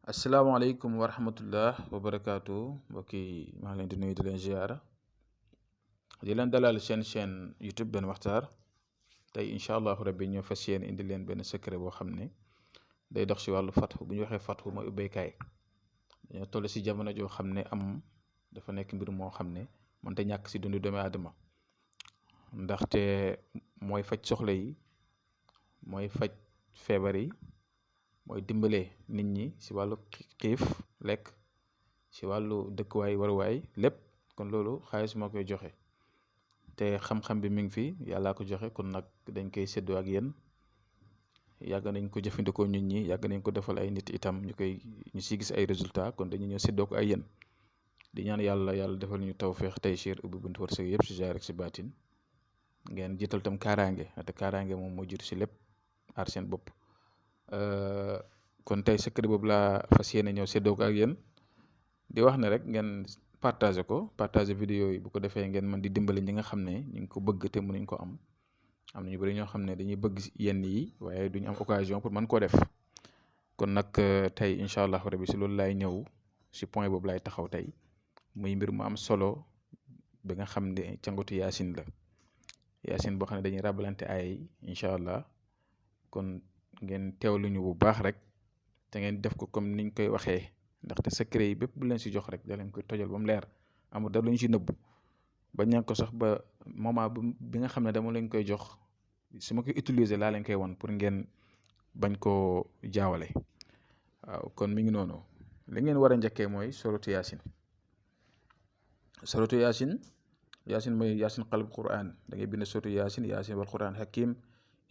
asalaamaaleykum wa rahmatullah wa barakaatu mbokk yi maa ngi leen di nuyu di leen ziara di leen dalal seen chaîne YouTube benn waxtaan tey incha allahu rabbi ñoo fas yéene indi leen benn secret boo xam ne day dox si wàllu fatxu bu ñu waxee fatxu mooy ubbeekaay dañoo toll si jamono joo xam ne am dafa nekk mbir moo xam ne mënta ñàkk si dundu doomu aadama ndaxte mooy faj soxla yi mooy faj feebar yi mooy dimbale nit ñi si wàllu xiif lekk si wàllu dëkkuwaay waruwaay lépp kon loolu xaalis moo koy joxe te xam-xam bi mi ngi fi yàllaa ko joxe kon nag dañ koy séddoo ak yéen yàgg nañ ko jëfandikoo nit ñi yàgg nañ ko defal ay nit itam ñu siy gis ay résultats kon dañu ñëw séddoo ko ay yéen di ñaan yàlla defal ñu tawféex taysiir ubbi buntu wërsëg yëpp si jaar ak si baatin ngeen jiital tam kaaraange te kaaraange moom moo jiitu si lépp aar seen bopp. kon tey secret boobu laa fas yéene ñëw séddoo ko ak yéen di wax ne rek ngeen partager vidéo yi bu ko defee ngeen mën di dimbali ñi nga xam ne ñu ngi ko bëgg te mënuñ ko am na ñu bëri ñoo xam ne dañuy bëgg yenn yi waaye duñu am occasion pour mën koo def kon nag tey incha allah rabbi si loolu laay ñëw si point boobu laay taxaw tey muy mbir mu am solo bi nga xam ne cangatu yaasin la yaasin boo xam ne dañuy rabalante ay incha allah kon ngeen teewlu ñu bu baax rek te ngeen def ko comme niñ koy waxee ndaxte secret yi bépp bu leen si jox rek da leen koy tojal ba mu leer amul dara lu ñu si nëbbu ba ñaan ko sax ba moment bi nga xam ne dama leen koy jox su ma koy utiliser laa leen koy wan pour ngeen bañ koo jaawale waaw kon mi ngi noonu li ngeen war a njëkkee mooy suratu yaasin yaasin mooy yaasin qalb quran da ngay bind suratu yaasin wal quran hakim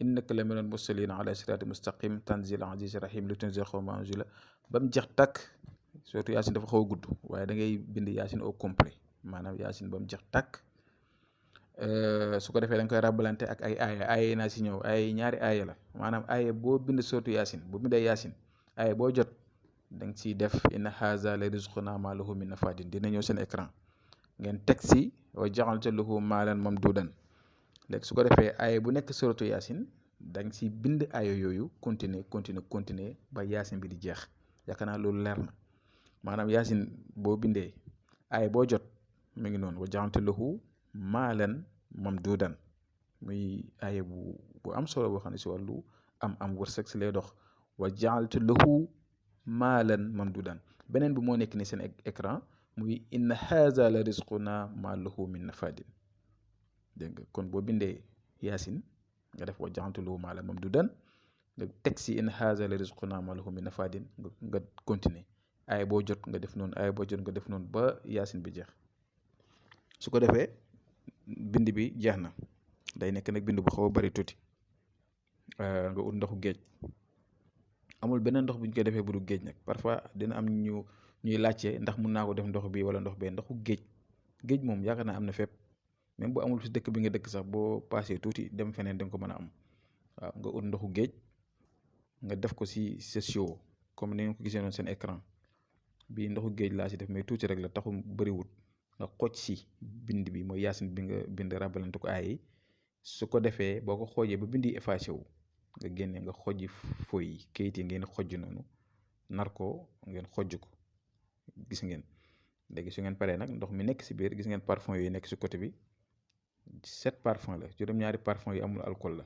innaka la minal mursalin ala sirati mustaqim tanzil aziz rahim li tunzir qawman unzila ba mu jeex tàkk surtout yaasin dafa xaw a gudd waaye da ngay bind yaasin au complet maanaam yaasin ba mu jeex tàkk su ko defee da nga koy rabalante ak ay aaya naa si ñëw ay ñaari aaya la maanaam aaya boo bind surtout yaasin boo bindee yaasin aaya boo jot da nga siy def inna haza la rizquna ma lahu min nafadin dina ñëw seen écran ngeen teg si wa ja'alta lahu maalan mamdudan léegi su ko defee aaya bu nekk suratu yaasin da nga si bind aaya yooyu continuer ba yaasin bi di jeex yaakaar naa loolu leer na maanaam yaasin boo bindee aaya boo jot mu ngi noonu wa ja'alta lahu maalan mamdudan muy aaya bu am solo boo xam ne si wàllu am wërsëg si lay dox wa ja'alta lahu maalan mamdudan beneen bi moo nekk ni seen écran muy inna haza la rizquna ma lahu min nafadin dégg nga kon boo bindee yaasin nga def wa ja'alta lahu maalan mamdudan nga teg si in haza la rizquna ma lahu min nafadin nga continuer aaya boo jot nga def noonu aaya boo jot nga def noonu ba yaasin bi jeex su ko defee bind bi jeex na day nekk nag bind bu xaw a bari tuuti nga ut ndoxu géej amul beneen ndox bu ñu koy defee bu du géej nag parfois dina am ñuy laajte ndax mun naa ko def ndox bi wala ndox bee ndoxu géej moom yaakaar naa am na fépp même bu amul si dëkk bi nga dëkk sax boo paasee tuuti dem feneen da nga ko mën a am waaw nga ut ndoxu géej nga def ko si sa siwo comme ni nga ko gisee noonu seen écran bii ndoxu géej laa si def mais tuuti rek la taxul bëriwut nga xooj si bind bi mooy yaasin bi nga bind rabalante ko aay su ko defee boo ko xoojee ba bind yi effacé wu nga génne nga xojji fooy yi kayit yi ngeen xojj noonu nar ko ngeen xojj ko gis ngeen léegi su ngeen paree nag ndox mi nekk si biir gis ngeen parfum yooyu nekk si côté bi 7 parfum la juróom-ñaari parfum yi amul alcool la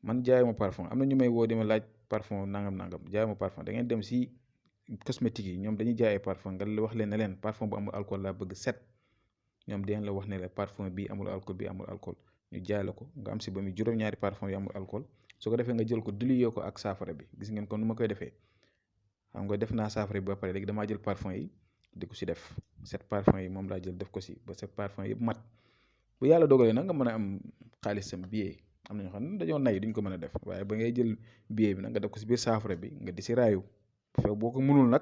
man jaayuma parfum am na ñu may woo di ma laaj parfum nangam jaayuma parfum da ngeen dem si cosmétique yi ñoom dañuy jaayee parfum nga wax leen ne leen parfum bu amul alcool laa bëgg 7 ñoom dinañ la wax ne la parfum bii amul alcool bii amul alcool ñu jaay la ko nga am si ba muy juróom-ñaari parfum yi amul alcool su ko defee nga jël ko dilué ko ak saafara bi gis ngeen kon nu ma koy defee xam nga def naa saafara bi ba pare léegi damaa jël parfum yi di ko si def 7 parfum yi moom laa jël def ko si ba 7 parfum yëpp mat bu yàlla dogalee nag nga mën a am xaalisam billet am na ñoo xam ne dañoo nay duñ ko mën a def waaye ba ngay jël billet bi nag nga def ko si biir saafara bi nga di si raayu fekk boo ko mënul nag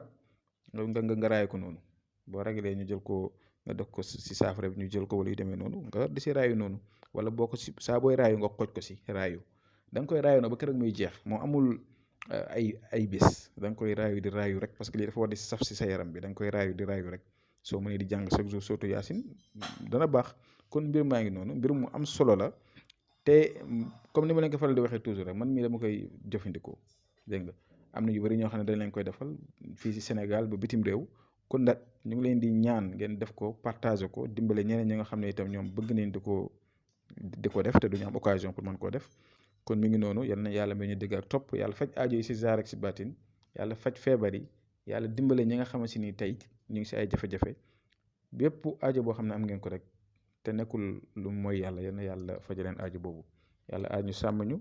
nga raayu ko noonu boo ragalee ñu jël ko nga def ko si saafara bi ñu jël ko wala yu demee noonu nga di si raayu noonu wala boo ko si saa booy raayu nga xooj ko si raayu da nga koy raayu nag ba keroog muy jeex moom amul ay bis da nga koy raayu di raayu rek parce que lii dafa war di saf si sa yaram bi da nga koy raayu di raayu rek soo mënee di jàng chaque jour surtout yaasin dana baax kon mbir maa ngi noonu mbir mu am solo la te comme ni ma leen ko faral di waxee toujours rek man mii dama koy jëfandikoo dégg nga am na yu bëri ñoo xam ne dañ leen koy defal fii ci Sénégal ba bitim réew kon nag ñu ngi leen di ñaan ngeen def ko partager ko dimbale ñeneen ñi nga xam ne itam ñoom bëgg nañ di ko def te duñu am occasion pour mën koo def kon mi ngi noonu yal na yàlla may ñu dégg ak topp yàlla faj aajo yi ci zaar ak ci baatin yàlla faj feebar yi yàlla dimbale ñi nga xamante ni tey ñu ngi ci ay jafe-jafe bépp aajo boo xam ne am ngeen ko rek te nekkul lu mooy yàlla yal na yàlla faj leen aajo boobu yàlla aar ñu sàmm ñu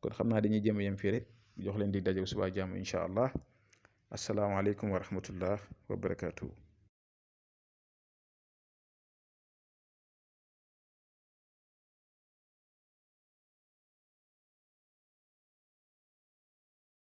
kon xam naa dañuy jéem a yem fii rek jox leen di daje suba jàmm incha allah asalaamaaleykum wa rahmatullah wa barakaatu.